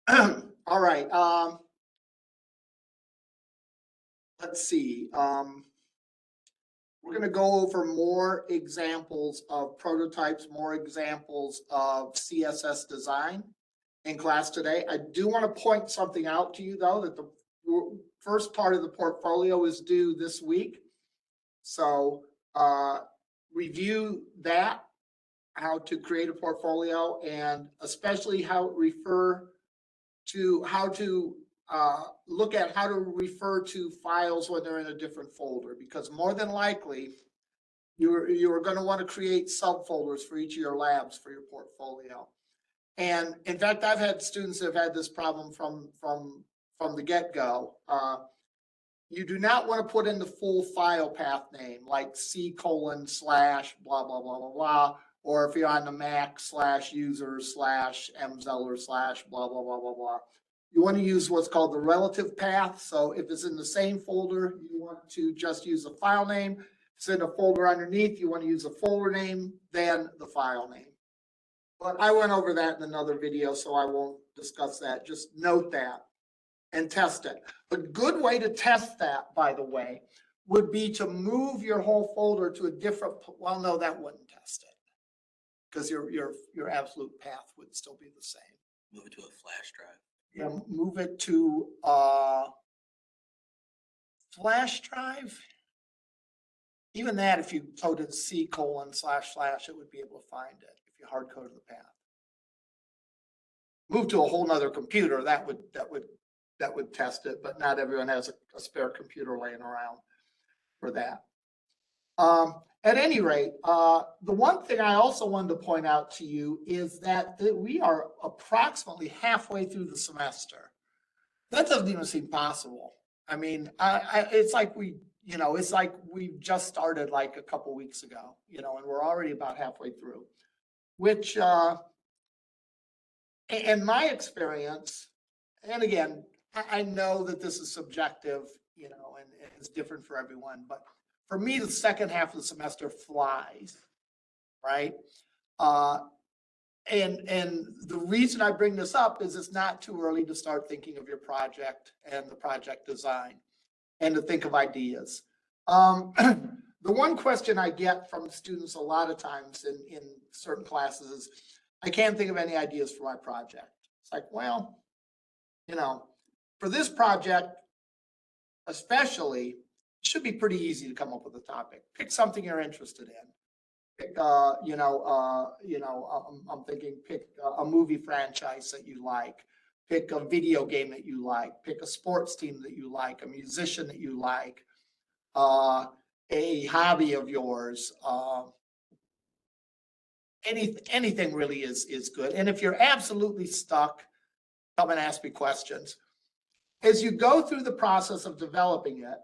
All right. Let's see. We're going to go over more examples of prototypes, more examples of CSS design in class today. I do want to point something out to you, though, that the first part of the portfolio is due this week. So review that, how to create a portfolio, and especially how to look at how to refer to files when they're in a different folder, because more than likely you're going to want to create subfolders for each of your labs for your portfolio. And in fact, I've had students that have had this problem from the get-go. You do not want to put in the full file path name, like C:/ blah, blah, blah, blah, blah, or if you're on the Mac /user/mzeller/ blah, blah, blah, blah, blah. You want to use what's called the relative path. So if it's in the same folder, you want to just use the file name. If it's in a folder underneath, you want to use the folder name, then the file name. But I went over that in another video, so I won't discuss that. Just note that and test it. A good way to test that, by the way, would be to move your whole folder to a different, well, no, that wouldn't test it, because your absolute path would still be the same. Move it to a flash drive. Yeah, move it to a flash drive. Even that, if you coded C:// it would be able to find it if you hard coded the path. Move to a whole nother computer, that would test it, but not everyone has a spare computer laying around for that. At any rate, the one thing I also wanted to point out to you is that we are approximately halfway through the semester. That doesn't even seem possible. I mean, it's like we just started like a couple weeks ago, and we're already about halfway through, which, in my experience, and again, I know that this is subjective, and it's different for everyone, but for me, the second half of the semester flies, right? And the reason I bring this up is it's not too early to start thinking of your project and the project design and to think of ideas. The one question I get from students a lot of times in certain classes is, I can't think of any ideas for my project. It's like, well, for this project, especially, it should be pretty easy to come up with a topic. Pick something you're interested in. Pick, I'm thinking, pick a movie franchise that you like. Pick a video game that you like. Pick a sports team that you like. A musician that you like. A hobby of yours. Anything really is good. And if you're absolutely stuck, come and ask me questions. As you go through the process of developing it,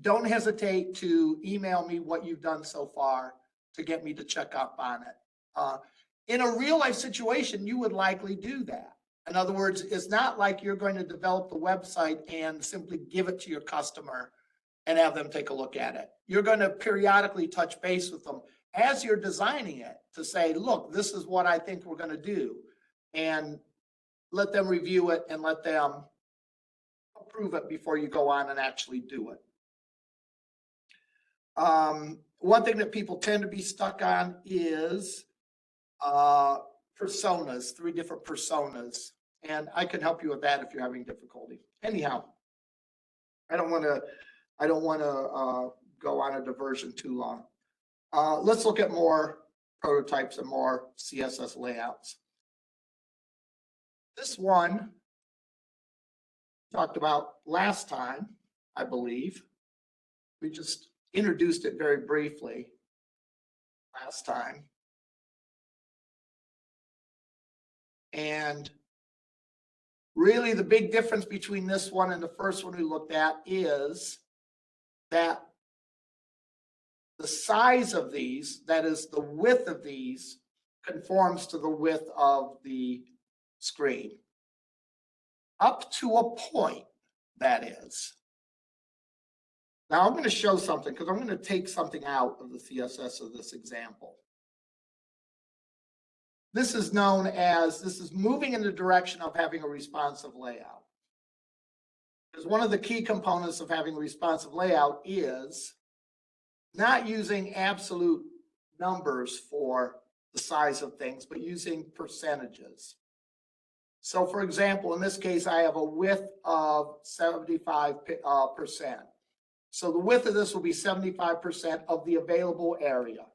don't hesitate to email me what you've done so far to get me to check up on it. In a real life situation, you would likely do that. In other words, it's not like you're going to develop the website and simply give it to your customer and have them take a look at it. You're going to periodically touch base with them as you're designing it to say, look, this is what I think we're going to do. And let them review it and let them approve it before you go on and actually do it. One thing that people tend to be stuck on is personas, 3 different personas. And I can help you with that if you're having difficulty. Anyhow, I don't want to go on a diversion too long. Let's look at more prototypes and more CSS layouts. This one talked about last time, I believe. We just introduced it very briefly last time. And really the big difference between this one and the first one we looked at is that the size of these, that is the width of these, conforms to the width of the screen. Up to a point, that is. Now I'm going to show something because I'm going to take something out of the CSS of this example. This is known as, this is moving in the direction of having a responsive layout. Because one of the key components of having a responsive layout is not using absolute numbers for the size of things, but using percentages. So for example, in this case, I have a width of 75%. So the width of this will be 75% of the available area.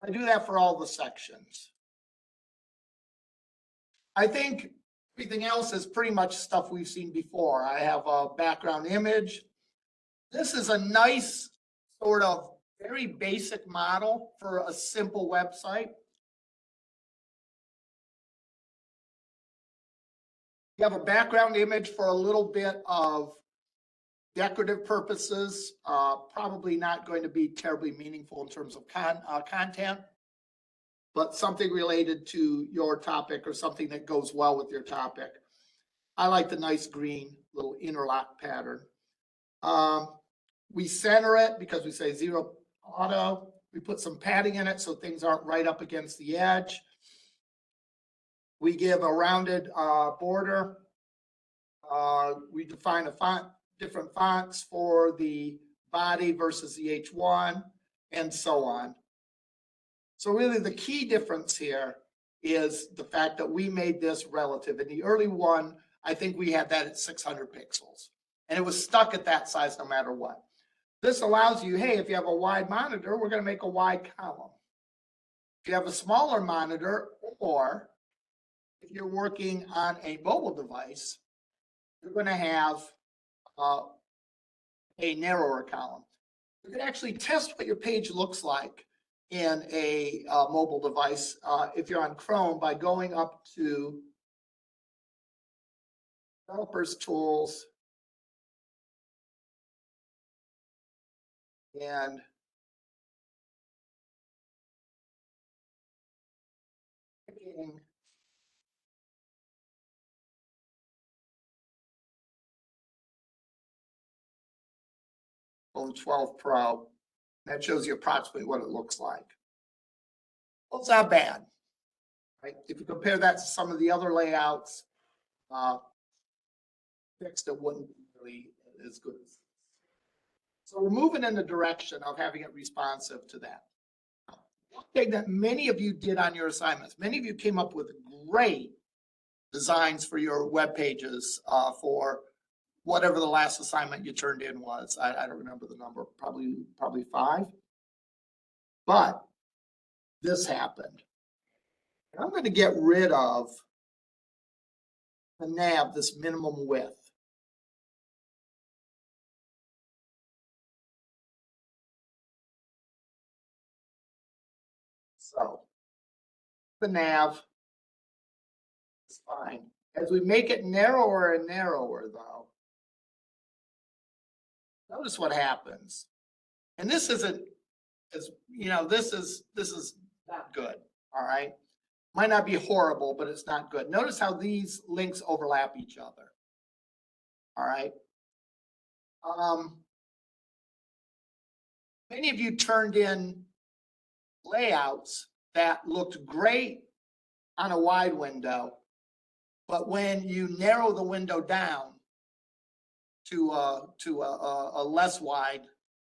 I do that for all the sections. I think everything else is pretty much stuff we've seen before. I have a background image. This is a nice sort of very basic model for a simple website. You have a background image for a little bit of decorative purposes, probably not going to be terribly meaningful in terms of content, but something related to your topic or something that goes well with your topic. I like the nice green little interlock pattern. We center it because we say zero auto. We put some padding in it so things aren't right up against the edge. We give a rounded border. We define a font, different fonts for the body versus the H1, and so on. So really the key difference here is the fact that we made this relative. In the early one, I think we had that at 600 pixels, and it was stuck at that size no matter what. This allows you, hey, if you have a wide monitor, we're going to make a wide column. If you have a smaller monitor, or if you're working on a mobile device, you're going to have a narrower column. You can actually test what your page looks like in a mobile device if you're on Chrome by going up to Developers Tools and picking Phone 12 Pro. That shows you approximately what it looks like. Well, it's not bad, right? If you compare that to some of the other layouts, fixed, it wouldn't be really as good. So we're moving in the direction of having it responsive to that. One thing that many of you did on your assignments, many of you came up with great designs for your web pages for whatever the last assignment you turned in was. I don't remember the number, probably 5. But this happened. And I'm going to get rid of the nav, this minimum width. So the nav is fine. As we make it narrower and narrower, though, notice what happens. And this isn't, as you know, this is not good. All right. Might not be horrible, but it's not good. Notice how these links overlap each other. All right. Many of you turned in layouts that looked great on a wide window, but when you narrow the window down to a less wide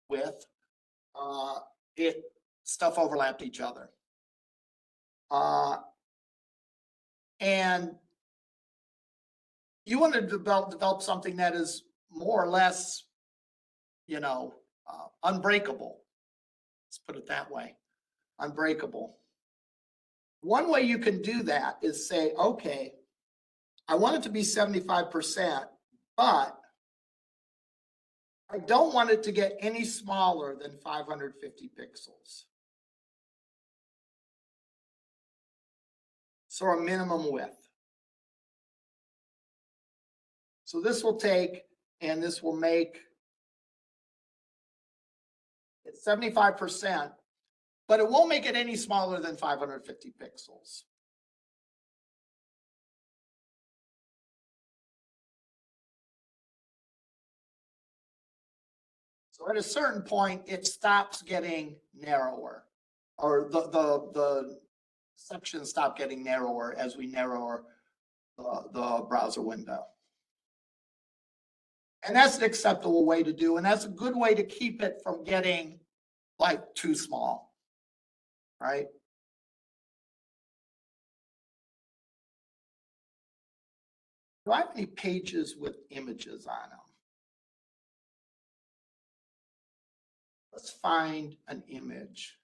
width, stuff overlapped each other. And you want to develop something that is more or less, unbreakable. Let's put it that way, unbreakable. One way you can do that is say, okay, I want it to be 75%, but I don't want it to get any smaller than 550 pixels. So a minimum width. So this will take, and this will make it 75%, but it won't make it any smaller than 550 pixels. So at a certain point, it stops getting narrower. or the sections stop getting narrower as we narrow the browser window. And that's an acceptable way to do, and that's a good way to keep it from getting like too small, right? Do I have any pages with images on them? Let's find an image.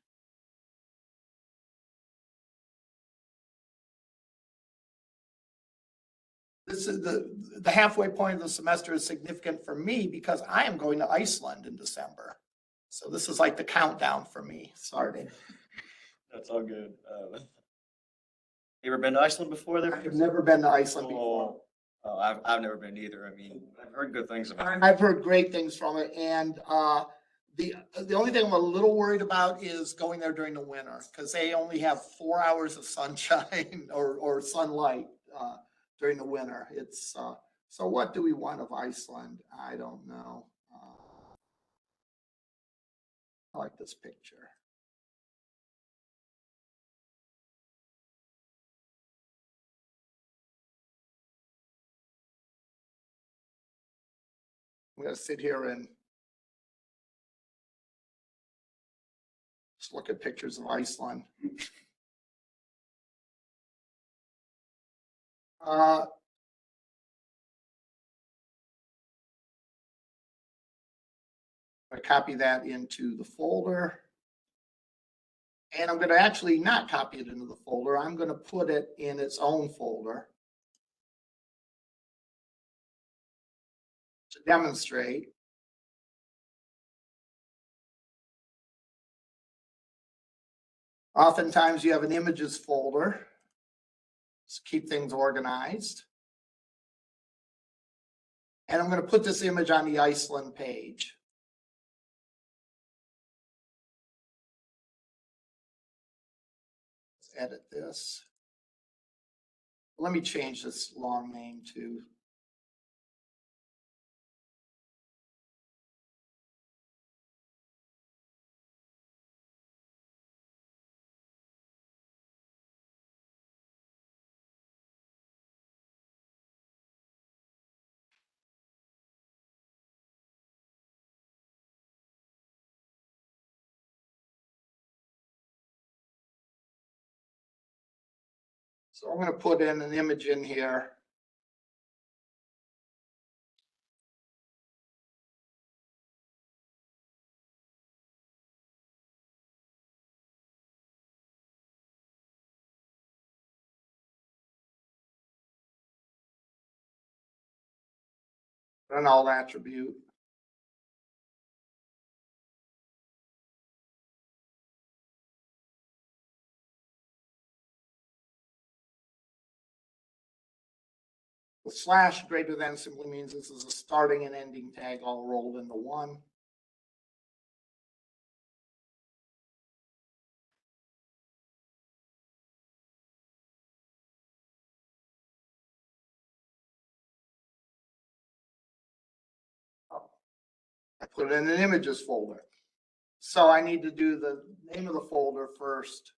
This is the halfway point of the semester is significant for me because I am going to Iceland in December. So this is like the countdown for me starting. That's all good. You ever been to Iceland before there? I've never been to Iceland before. Oh, I've never been either. I mean, I've heard good things about it. I've heard great things from it, and the only thing I'm a little worried about is going there during the winter because they only have 4 hours of sunshine or sunlight during the winter. It's so what do we want of Iceland? I don't know. I like this picture. I'm gonna sit here and just look at pictures of Iceland. I copy that into the folder. And I'm going to actually not copy it into the folder. I'm going to put it in its own folder to demonstrate. Oftentimes you have an images folder to keep things organized. And I'm going to put this image on the Iceland page. Let's edit this. Let me change this long name to so I'm going to put in an image in here. An alt attribute. The slash greater than simply means this is a starting and ending tag all rolled into one. I put it in an images folder. So I need to do the name of the folder first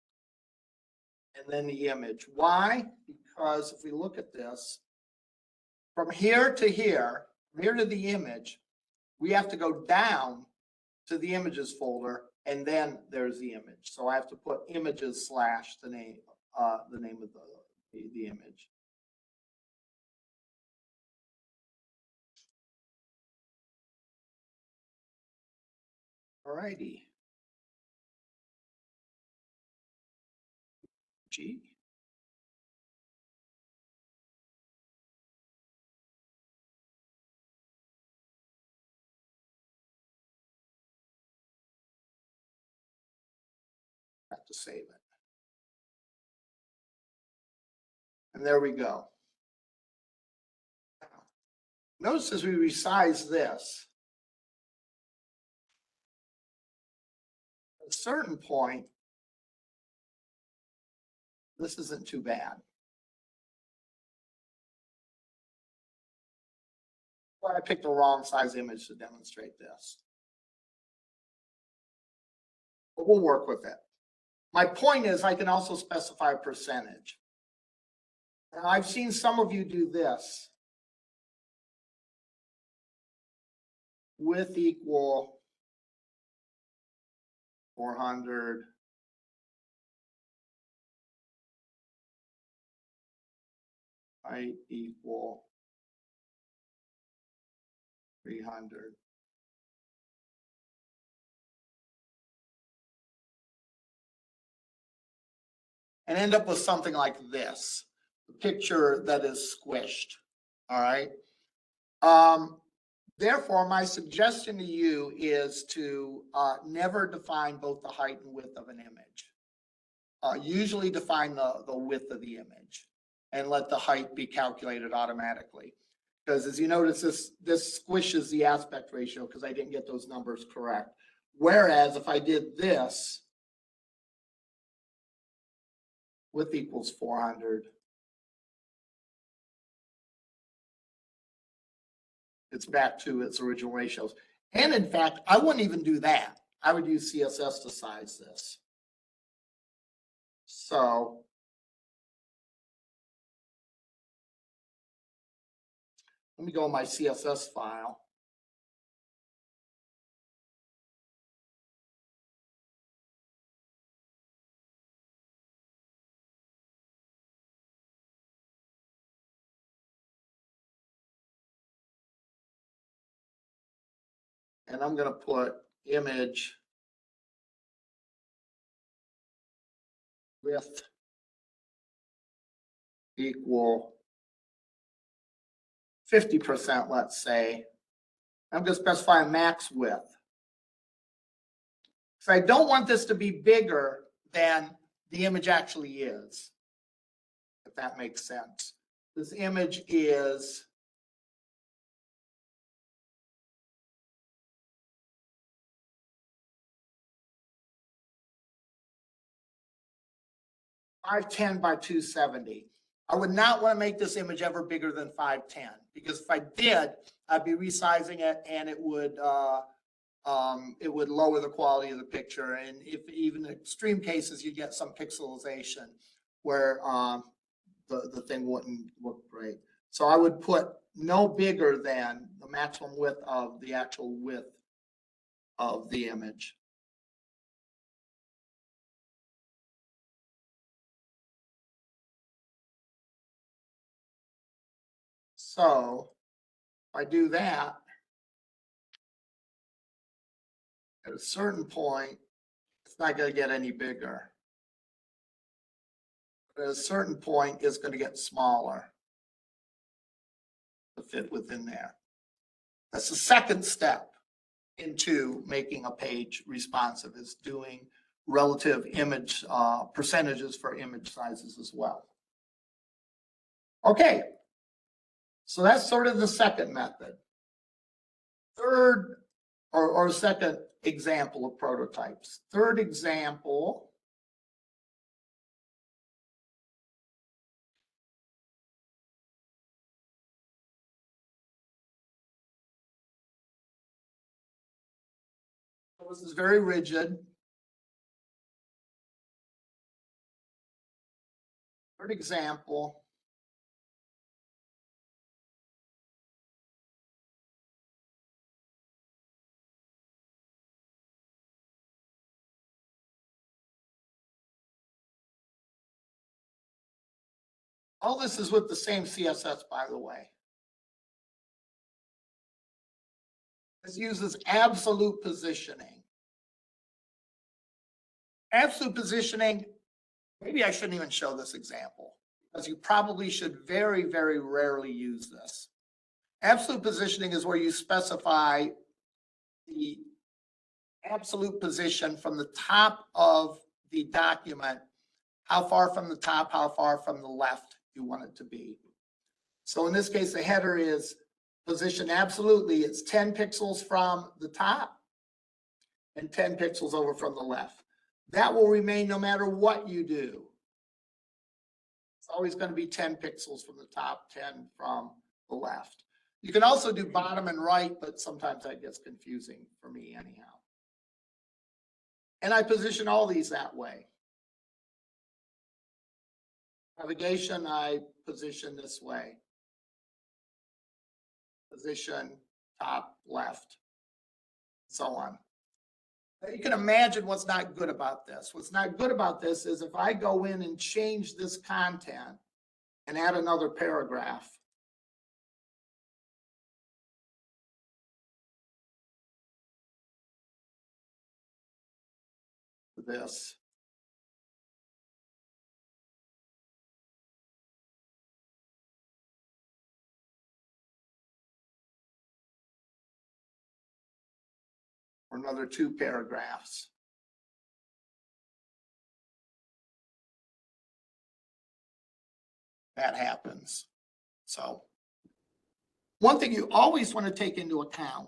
and then the image. Why? Because if we look at this, from here to here, from here to the image, we have to go down to the images folder and then there's the image. So I have to put images slash the name of the image. All righty. G. Have to save it. And there we go. Notice as we resize this, at a certain point, this isn't too bad. Well, I picked the wrong size image to demonstrate this. But we'll work with it. My point is I can also specify a percentage. Now, I've seen some of you do this. Width equal 400. Height equal 300. And end up with something like this, a picture that is squished, all right? Therefore, my suggestion to you is to never define both the height and width of an image. Usually define the width of the image and let the height be calculated automatically. Because as you notice, this squishes the aspect ratio because I didn't get those numbers correct. Whereas if I did this, width equals 400. It's back to its original ratios. And in fact, I wouldn't even do that. I would use CSS to size this. So let me go in my CSS file. And I'm going to put image width equal 50%, let's say. I'm going to specify a max width. So I don't want this to be bigger than the image actually is, if that makes sense. This image is 510 by 270. I would not want to make this image ever bigger than 510 because if I did, I'd be resizing it and it would lower the quality of the picture. And if even in extreme cases, you get some pixelization where the thing wouldn't look great. So I would put no bigger than the maximum width of the actual width of the image. So if I do that, at a certain point, it's not going to get any bigger. But at a certain point, it's going to get smaller to fit within there. That's the second step into making a page responsive, is doing relative image percentages for image sizes as well. Okay, so that's sort of the second method. Third, or second example of prototypes. Third example this is very rigid. Third example. All this is with the same CSS, by the way. This uses absolute positioning. Absolute positioning, maybe I shouldn't even show this example, because you probably should very, very rarely use this. Absolute positioning is where you specify the absolute position from the top of the document, how far from the top, how far from the left you want it to be. So in this case, the header is positioned absolutely. It's 10 pixels from the top and 10 pixels over from the left. That will remain no matter what you do. It's always going to be 10 pixels from the top, 10 from the left. You can also do bottom and right, but sometimes that gets confusing for me anyhow. And I position all these that way. Navigation, I position this way. Position top left, so on. You can imagine what's not good about this. What's not good about this is if I go in and change this content and add another paragraph. To this. Or another 2 paragraphs. That happens. So one thing you always want to take into account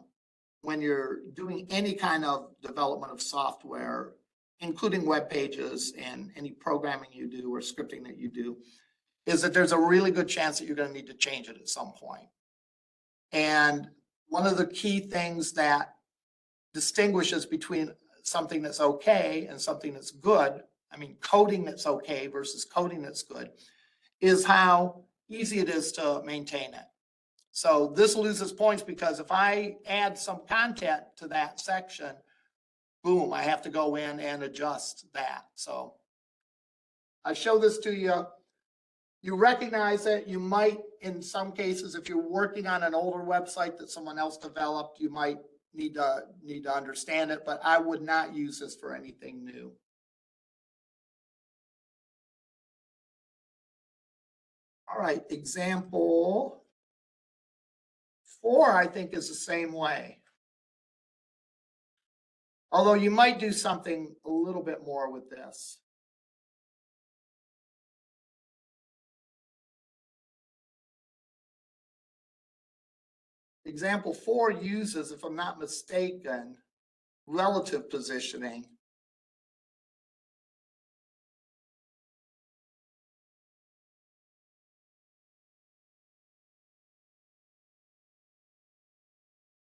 when you're doing any kind of development of software, including web pages and any programming you do or scripting that you do, is that there's a really good chance that you're going to need to change it at some point. And one of the key things that distinguishes between something that's okay and something that's good, I mean, coding that's okay versus coding that's good, is how easy it is to maintain it. So this loses points because if I add some content to that section, boom, I have to go in and adjust that. So I show this to you. You recognize it. You might, in some cases, if you're working on an older website that someone else developed, you might need to understand it, but I would not use this for anything new. All right, example 4, I think, is the same way. Although you might do something a little bit more with this. Example 4 uses, if I'm not mistaken, relative positioning.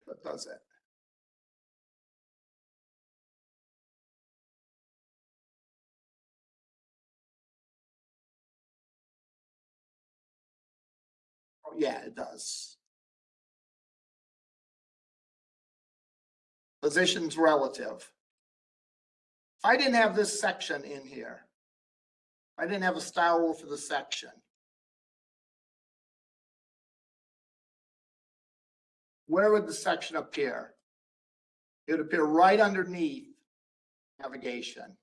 What does it? Oh, yeah, it does. Position's relative. If I didn't have this section in here, I didn't have a style rule for the section, where would the section appear? It would appear right underneath navigation.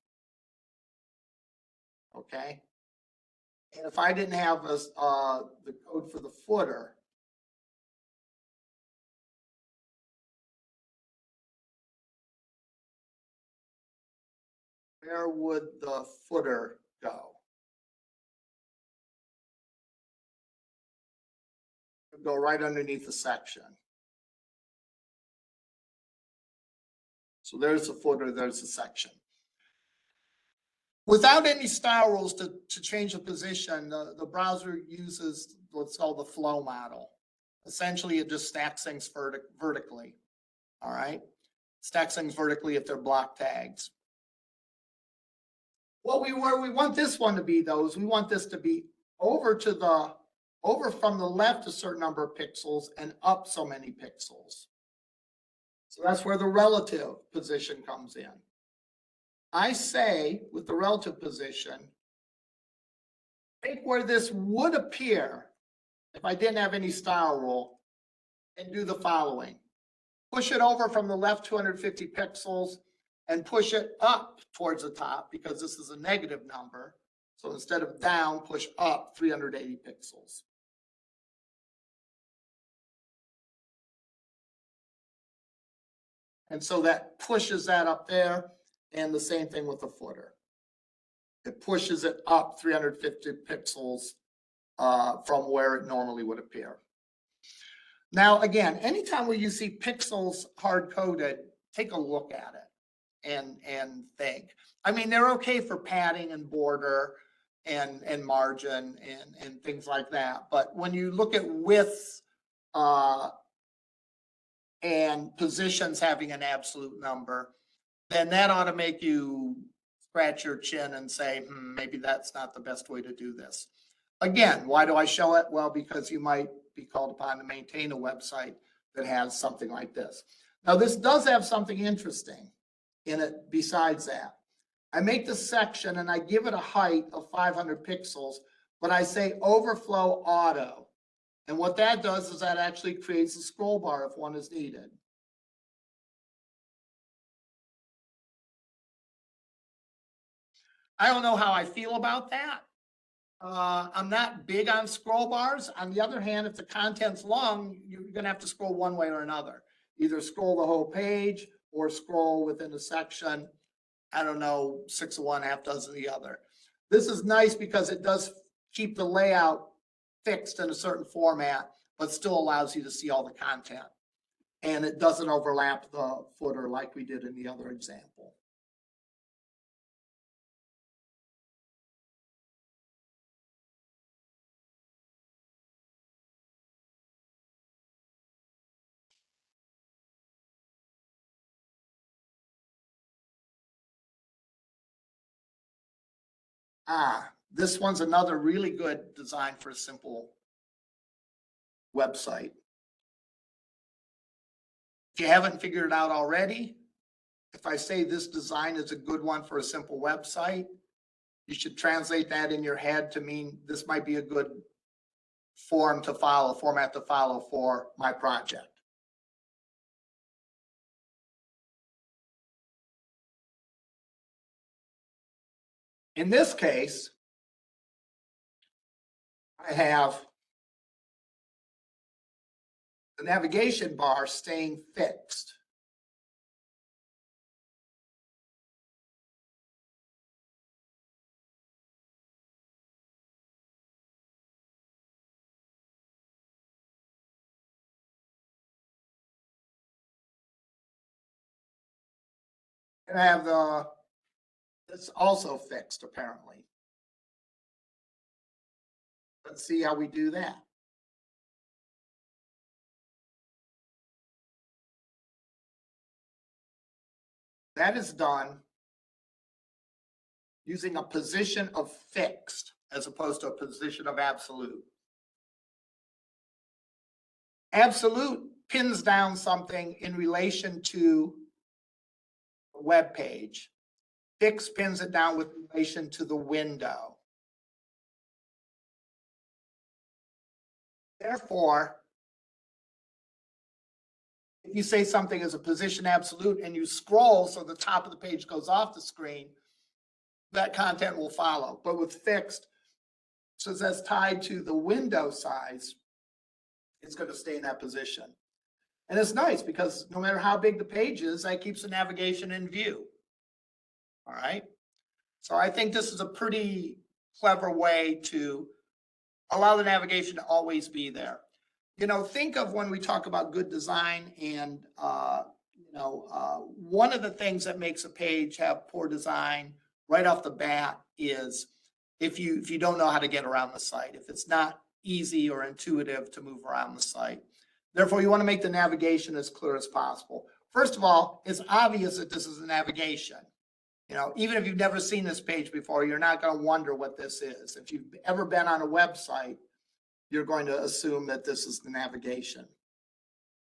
Okay. And if I didn't have the code for the footer, where would the footer go? It would go right underneath the section. So there's the footer, there's the section. Without any style rules to change the position, the browser uses what's called the flow model. Essentially, it just stacks things vertically. All right, stacks things vertically if they're block tags. Where we want this one to be, though, is we want this to be over from the left a certain number of pixels and up so many pixels. So that's where the relative position comes in. I say with the relative position, take where this would appear if I didn't have any style rule and do the following. Push it over from the left 250 pixels and push it up towards the top because this is a negative number. So instead of down, push up 380 pixels. And so that pushes that up there, and the same thing with the footer. It pushes it up 350 pixels from where it normally would appear. Now, again, anytime where you see pixels hard-coded, take a look at it and think. I mean, they're okay for padding and border and margin and things like that. But when you look at width and positions having an absolute number, then that ought to make you scratch your chin and say, maybe that's not the best way to do this. Again, why do I show it? Well, because you might be called upon to maintain a website that has something like this. Now, this does have something interesting in it besides that. I make the section and I give it a height of 500 pixels, but I say overflow auto. And what that does is that actually creates a scroll bar if one is needed. I don't know how I feel about that. I'm not big on scroll bars. On the other hand, if the content's long, you're going to have to scroll one way or another. Either scroll the whole page or scroll within a section. I don't know, 6 of one, half dozen of the other. This is nice because it does keep the layout fixed in a certain format, but still allows you to see all the content. And it doesn't overlap the footer like we did in the other example. This one's another really good design for a simple website. If you haven't figured it out already, if I say this design is a good one for a simple website, you should translate that in your head to mean this might be a good format to follow for my project. In this case, I have the navigation bar staying fixed. And I have it's also fixed apparently. Let's see how we do that. That is done using a position of fixed as opposed to a position of absolute. Absolute pins down something in relation to the web page. Fixed pins it down with relation to the window. Therefore, if you say something is a position absolute and you scroll so the top of the page goes off the screen, that content will follow. But with fixed, since that's tied to the window size, it's going to stay in that position. And it's nice because no matter how big the page is, that keeps the navigation in view. All right. So I think this is a pretty clever way to allow the navigation to always be there. You know, think of when we talk about good design and, one of the things that makes a page have poor design right off the bat is if you don't know how to get around the site, if it's not easy or intuitive to move around the site. Therefore, you want to make the navigation as clear as possible. First of all, it's obvious that this is a navigation. You know, even if you've never seen this page before, you're not going to wonder what this is. If you've ever been on a website, you're going to assume that this is the navigation.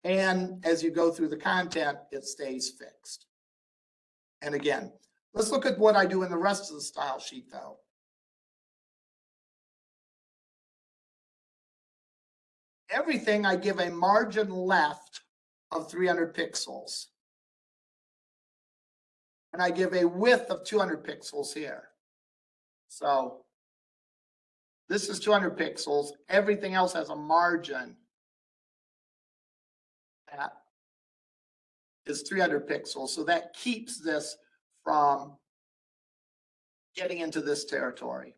And as you go through the content, it stays fixed. And again, let's look at what I do in the rest of the style sheet though. Everything I give a margin left of 300 pixels. And I give a width of 200 pixels here. So this is 200 pixels. Everything else has a margin that is 300 pixels. So that keeps this from getting into this territory.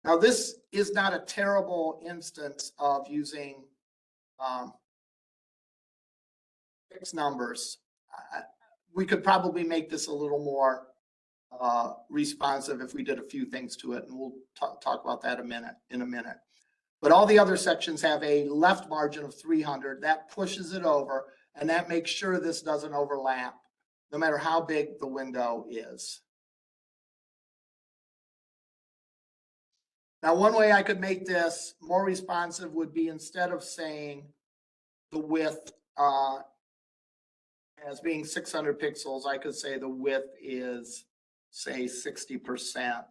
Now, this is not a terrible instance of using fixed numbers. We could probably make this a little more responsive if we did a few things to it, and we'll talk about that in a minute. But all the other sections have a left margin of 300. That pushes it over, and that makes sure this doesn't overlap, no matter how big the window is. Now, one way I could make this more responsive would be, instead of saying the width as being 600 pixels, I could say the width is, say, 60%.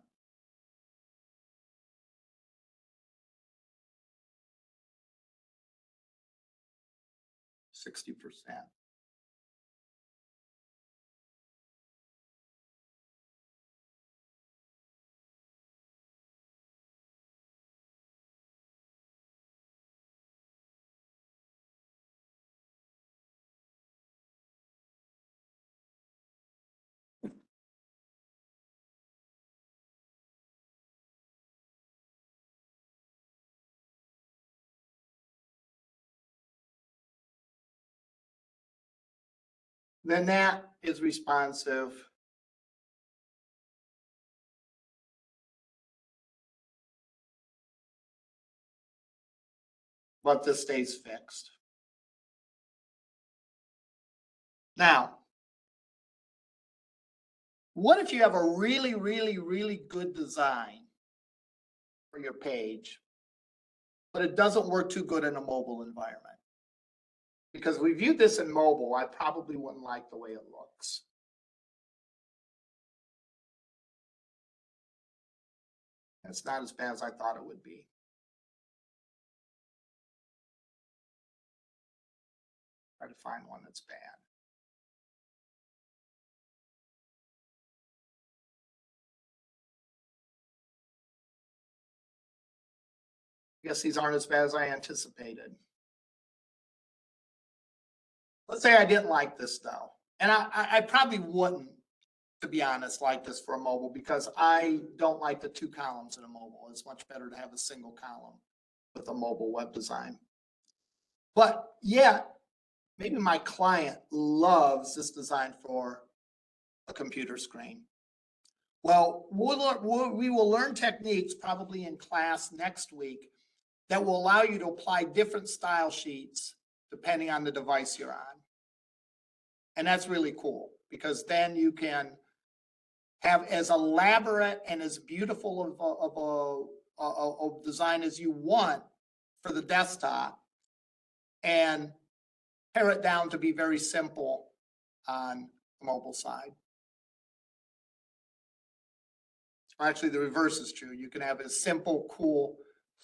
Then that is responsive. But this stays fixed. Now, what if you have a really, really, really good design for your page, but it doesn't work too good in a mobile environment? Because we viewed this in mobile, I probably wouldn't like the way it looks. It's not as bad as I thought it would be. Try to find one that's bad. I guess these aren't as bad as I anticipated. Let's say I didn't like this though. And I probably wouldn't, to be honest, like this for a mobile, because I don't like the 2 columns in a mobile. It's much better to have a single column with a mobile web design. But yeah, maybe my client loves this design for a computer screen. Well, we will learn techniques probably in class next week that will allow you to apply different style sheets depending on the device you're on. And that's really cool, because then you can have as elaborate and as beautiful of a design as you want for the desktop, and pare it down to be very simple on the mobile side. Actually, the reverse is true. You can have a simple, cool,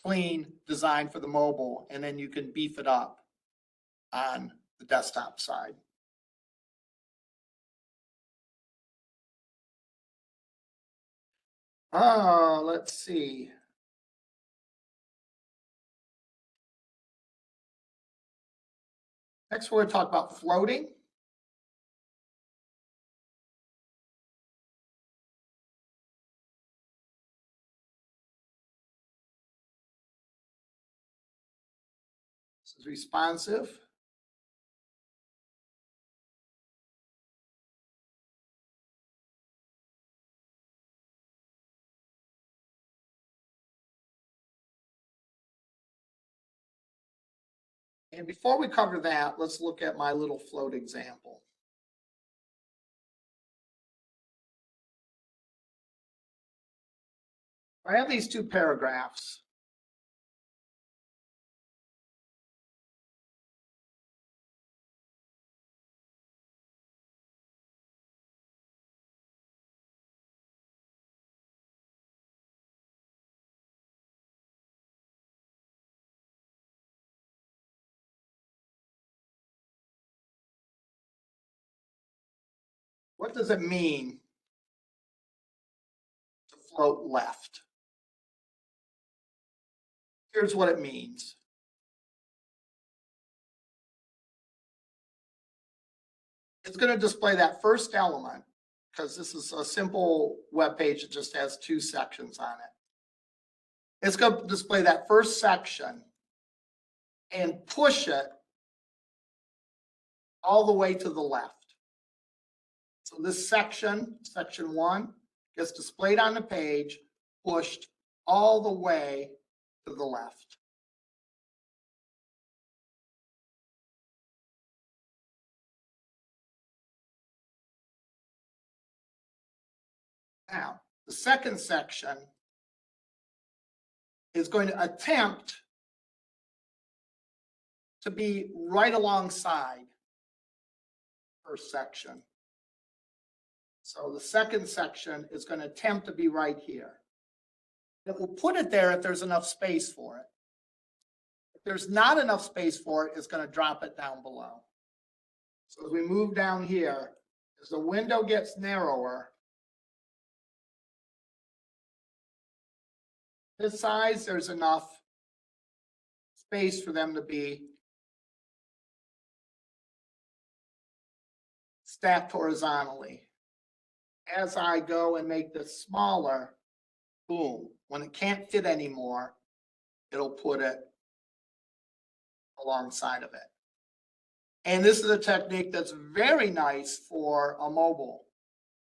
clean design for the mobile, and then you can beef it up on the desktop side. Let's see. Next, we're going to talk about floating. This is responsive. And before we cover that, let's look at my little float example. I have these 2 paragraphs. What does it mean to float left? Here's what it means. It's going to display that first element, because this is a simple web page that just has 2 sections on it. It's going to display that first section and push it all the way to the left. So this section, section 1, gets displayed on the page, pushed all the way to the left. Now, the second section is going to attempt to be right alongside first section. So the second section is going to attempt to be right here. It will put it there if there's enough space for it. If there's not enough space for it, it's going to drop it down below. So as we move down here, as the window gets narrower, this size, there's enough space for them to be stacked horizontally. As I go and make this smaller, boom, when it can't fit anymore, it'll put it alongside of it. And this is a technique that's very nice for a mobile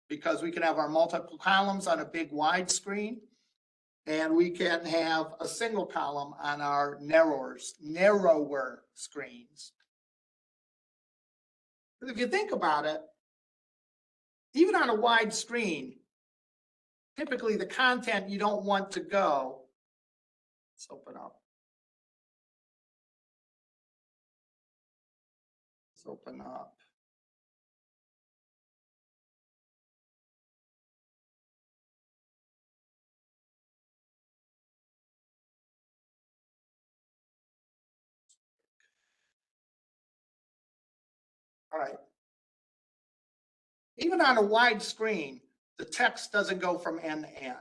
because we can have our multiple columns on a big wide screen and we can have a single column on our narrower screens. But if you think about it, even on a wide screen, typically the content you don't want to go, let's open up. Let's open up. All right. Even on a wide screen, the text doesn't go from end to end.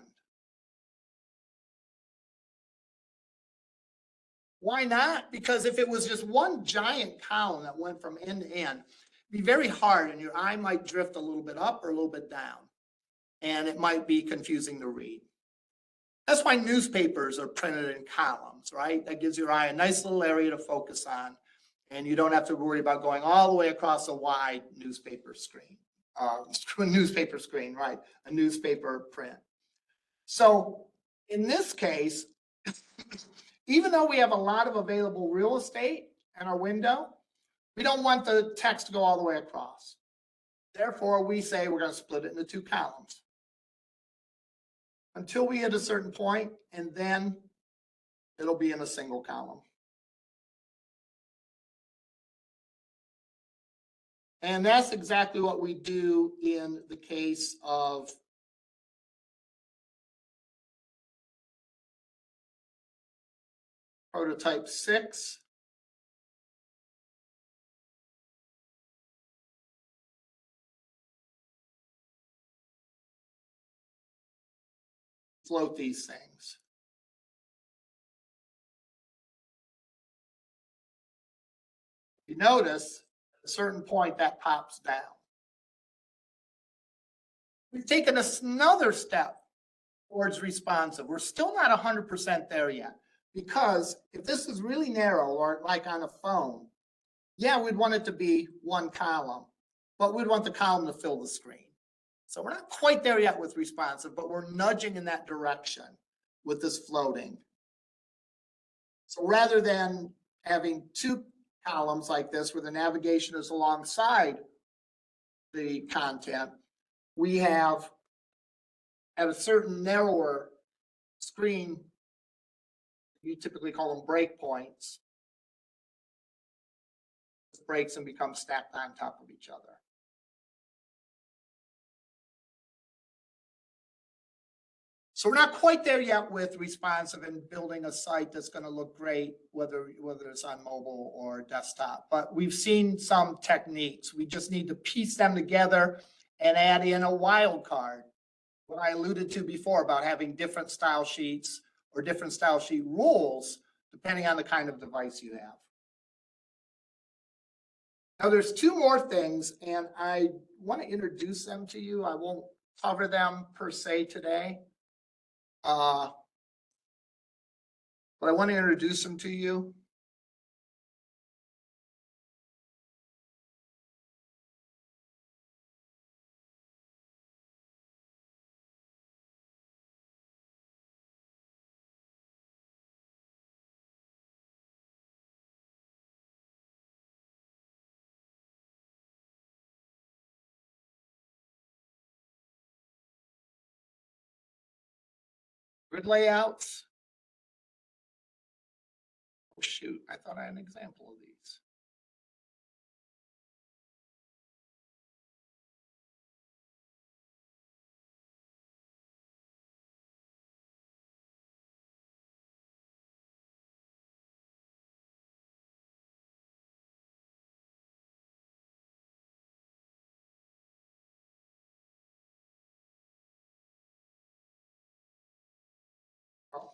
Why not? Because if it was just one giant column that went from end to end, it'd be very hard and your eye might drift a little bit up or a little bit down. And it might be confusing to read. That's why newspapers are printed in columns, right? That gives your eye a nice little area to focus on. And you don't have to worry about going all the way across a wide newspaper screen. Newspaper screen, right? A newspaper print. So in this case, even though we have a lot of available real estate in our window, we don't want the text to go all the way across. Therefore, we say we're going to split it into two columns until we hit a certain point, and then it'll be in a single column. And that's exactly what we do in the case of prototype 6. Float these things. You notice at a certain point that pops down. We've taken another step towards responsive. We're still not 100% there yet, because if this is really narrow or like on a phone, yeah, we'd want it to be one column, but we'd want the column to fill the screen. So we're not quite there yet with responsive, but we're nudging in that direction with this floating. So rather than having two columns like this where the navigation is alongside the content, we have at a certain narrower screen, you typically call them breakpoints, breaks and become stacked on top of each other. So we're not quite there yet with responsive and building a site that's going to look great, whether it's on mobile or desktop. But we've seen some techniques. We just need to piece them together and add in a wild card. What I alluded to before about having different style sheets or different style sheet rules, depending on the kind of device you have. Now there's two more things, and I want to introduce them to you. I won't cover them per se today. But I want to introduce them to you. Grid layouts. Oh, shoot, I thought I had an example of these. Oh.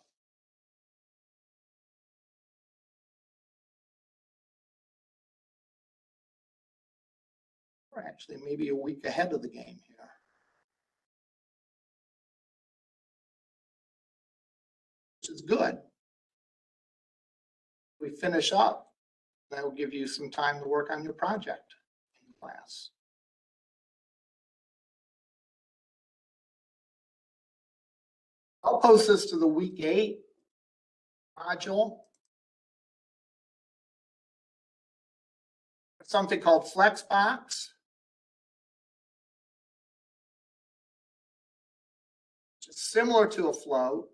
We're actually maybe a week ahead of the game here. Which is good. We finish up, that will give you some time to work on your project in class. I'll post this to the week 8 module. Something called Flexbox. Which is similar to a float.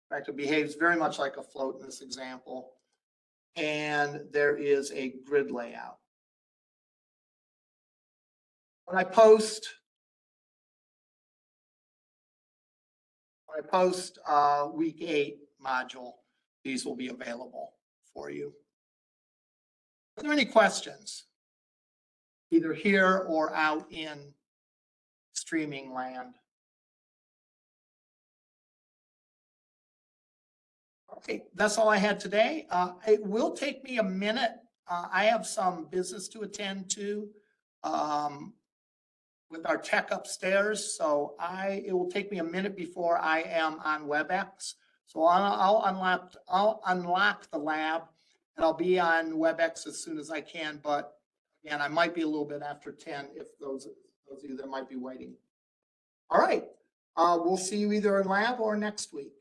In fact, it behaves very much like a float in this example. And there is a grid layout. When I post week 8 module, these will be available for you. Are there any questions? Either here or out in streaming land? Okay, that's all I had today. It will take me a minute. I have some business to attend to with our tech upstairs. So it will take me a minute before I am on WebEx. So I'll unlock the lab and I'll be on WebEx as soon as I can. But again, I might be a little bit after 10 if those of you that might be waiting. All right, we'll see you either in lab or next week.